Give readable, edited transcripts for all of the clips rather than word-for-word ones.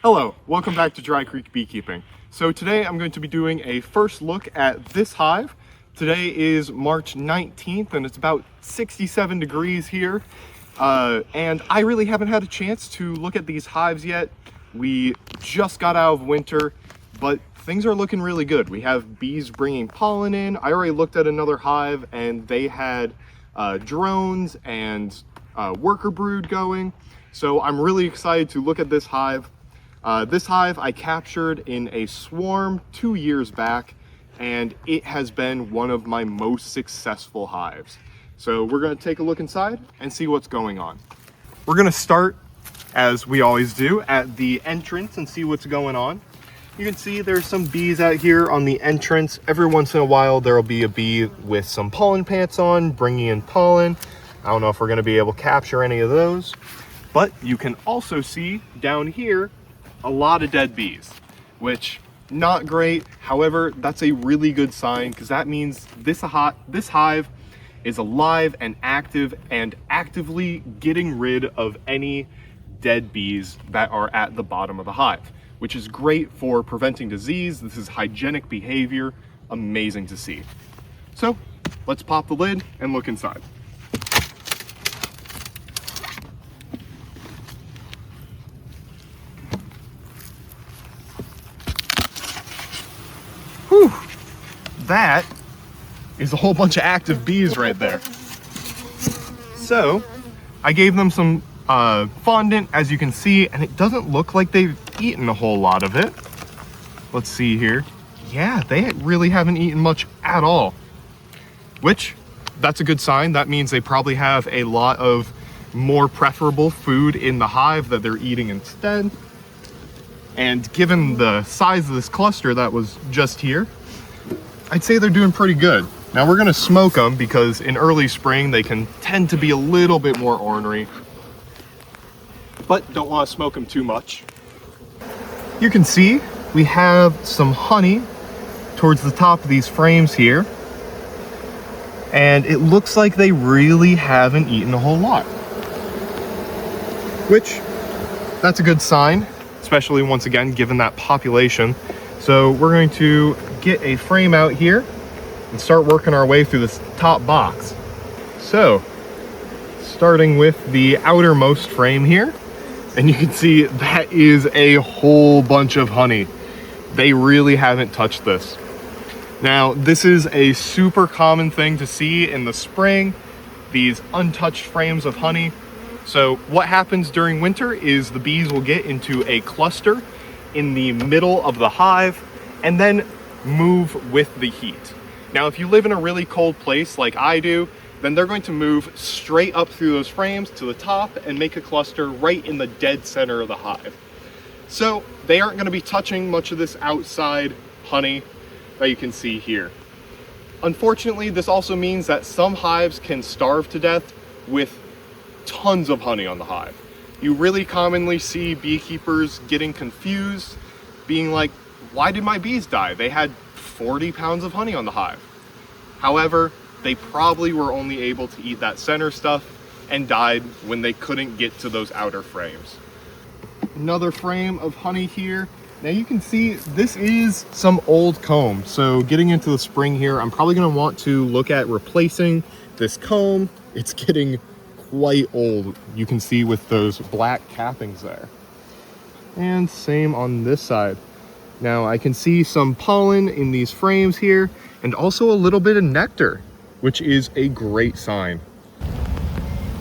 Hello, welcome back to Dry Creek Beekeeping. So today I'm going to be doing a first look at this hive. Today is March 19th and it's about 67 degrees here. And I really haven't had a chance to look at these hives yet. We just got out of winter, but things are looking really good. We have bees bringing pollen in. I already looked at another hive and they had drones and worker brood going. So I'm really excited to look at this hive. This hive I captured in a swarm 2 years back, and it has been one of my most successful hives. So we're going to take a look inside and see what's going on. We're going to start, as we always do, at the entrance and see what's going on. You can see there's some bees out here on the entrance. Every once in a while there will be a bee with some pollen pants on, bringing in pollen. I don't know if we're going to be able to capture any of those, but you can also see down here a lot of dead bees, which not great. However, that's a really good sign because that means this hive is alive and active and actively getting rid of any dead bees that are at the bottom of the hive, which is great for preventing disease. This is hygienic behavior, amazing to see. So let's pop the lid and look inside. Whew, that is a whole bunch of active bees right there. So I gave them some fondant, as you can see, and it doesn't look like they've eaten a whole lot of it. Let's see here. Yeah, they really haven't eaten much at all, which that's a good sign. That means they probably have a lot of more preferable food in the hive that they're eating instead. And given the size of this cluster that was just here, I'd say they're doing pretty good. Now we're gonna smoke them because in early spring they can tend to be a little bit more ornery, but don't want to smoke them too much. You can see we have some honey towards the top of these frames here, and it looks like they really haven't eaten a whole lot, which that's a good sign, especially once again given that population. So we're going to get a frame out here and start working our way through this top box. So starting with the outermost frame here, and you can see that is a whole bunch of honey. They really haven't touched this. Now this is a super common thing to see in the spring, these untouched frames of honey. So what happens during winter is the bees will get into a cluster in the middle of the hive and then move with the heat. Now, if you live in a really cold place like I do, then they're going to move straight up through those frames to the top and make a cluster right in the dead center of the hive. So they aren't going to be touching much of this outside honey that you can see here. Unfortunately, this also means that some hives can starve to death with tons of honey on the hive. You really commonly see beekeepers getting confused, being like, why did my bees die? They had 40 pounds of honey on the hive. However, they probably were only able to eat that center stuff and died when they couldn't get to those outer frames. Another frame of honey here. Now you can see this is some old comb. So getting into the spring here, I'm probably going to want to look at replacing this comb. It's getting quite old, you can see, with those black cappings there. And same on this side. Now I can see some pollen in these frames here and also a little bit of nectar, which is a great sign.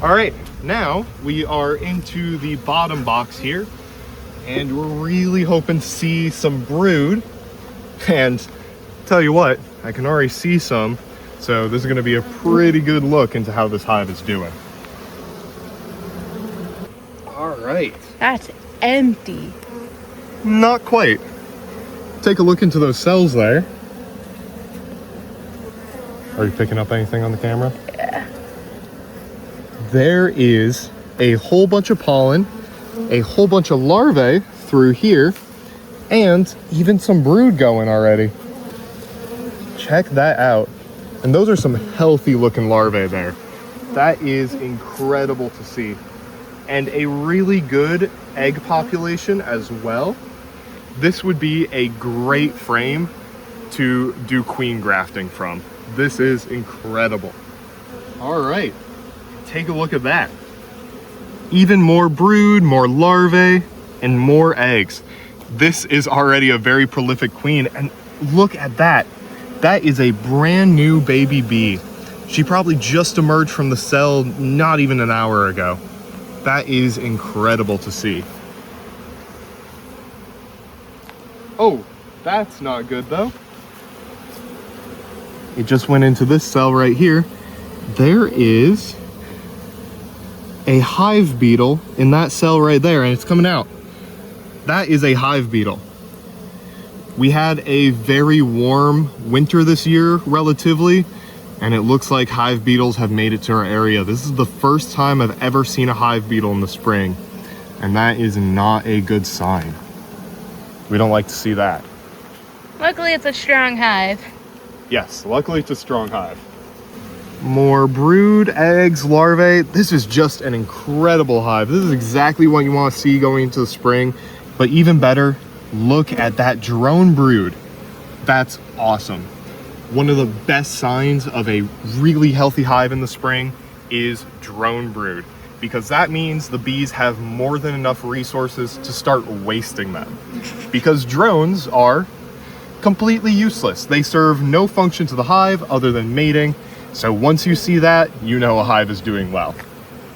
All right, now we are into the bottom box here, and we're really hoping to see some brood. And tell you what, I can already see some, so this is going to be a pretty good look into how this hive is doing. All right. That's empty. Not quite. Take a look into those cells there. Are you picking up anything on the camera? Yeah. There is a whole bunch of pollen, a whole bunch of larvae through here, and even some brood going already. Check that out. And those are some healthy looking larvae there. That is incredible to see. and a really good egg population as well, this would be a great frame to do queen grafting from. This is incredible. All right, take a look at that. Even more brood, more larvae, and more eggs. This is already a very prolific queen, and look at that. That is a brand new baby bee. She probably just emerged from the cell not even an hour ago. That is incredible to see. Oh, that's not good though. It just went into this cell right here. There is a hive beetle in that cell right there, and it's coming out. That is a hive beetle. We had a very warm winter this year, relatively, and it looks like hive beetles have made it to our area. This is the first time I've ever seen a hive beetle in the spring, and that is not a good sign. We don't like to see that. Luckily, it's a strong hive. Yes, luckily it's a strong hive. More brood, eggs, larvae. This is just an incredible hive. This is exactly what you want to see going into the spring, but even better, look at that drone brood. That's awesome. One of the best signs of a really healthy hive in the spring is drone brood, because that means the bees have more than enough resources to start wasting them. Because drones are completely useless. They serve no function to the hive other than mating. So once you see that, you know a hive is doing well.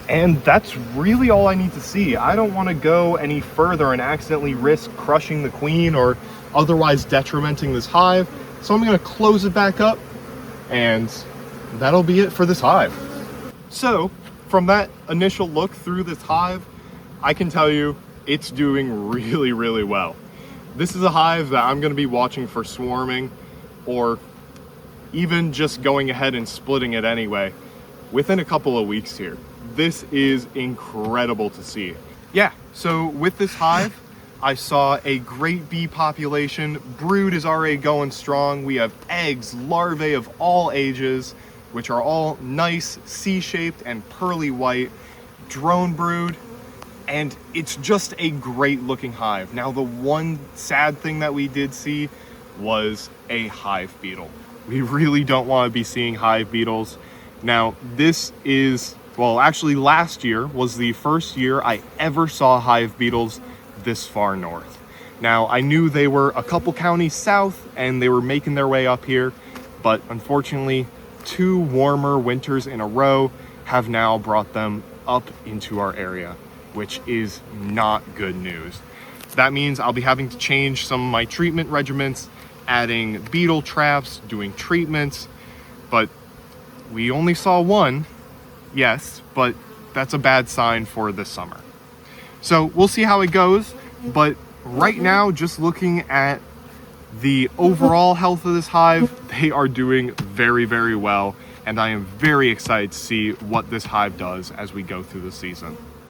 And that's really all I need to see. I don't want to go any further and accidentally risk crushing the queen or otherwise detrimenting this hive. So I'm going to close it back up, and that'll be it for this hive. So from that initial look through this hive, I can tell you it's doing really, really well. This is a hive that I'm going to be watching for swarming, or even just going ahead and splitting it anyway within a couple of weeks here. This is incredible to see. Yeah, so with this hive, I saw a great bee population. Brood is already going strong. We have eggs, larvae of all ages, which are all nice, C-shaped and pearly white. Drone brood, and it's just a great looking hive. Now, the one sad thing that we did see was a hive beetle. We really don't want to be seeing hive beetles. Now, this is, well, actually last year was the first year I ever saw hive beetles this far north. Now, I knew they were a couple counties south and they were making their way up here, but unfortunately, 2 warmer winters in a row have now brought them up into our area, which is not good news. That means I'll be having to change some of my treatment regimens, adding beetle traps, doing treatments, but we only saw one, yes, but that's a bad sign for this summer. So we'll see how it goes, but right now, just looking at the overall health of this hive, they are doing very, very well, and I am very excited to see what this hive does as we go through the season.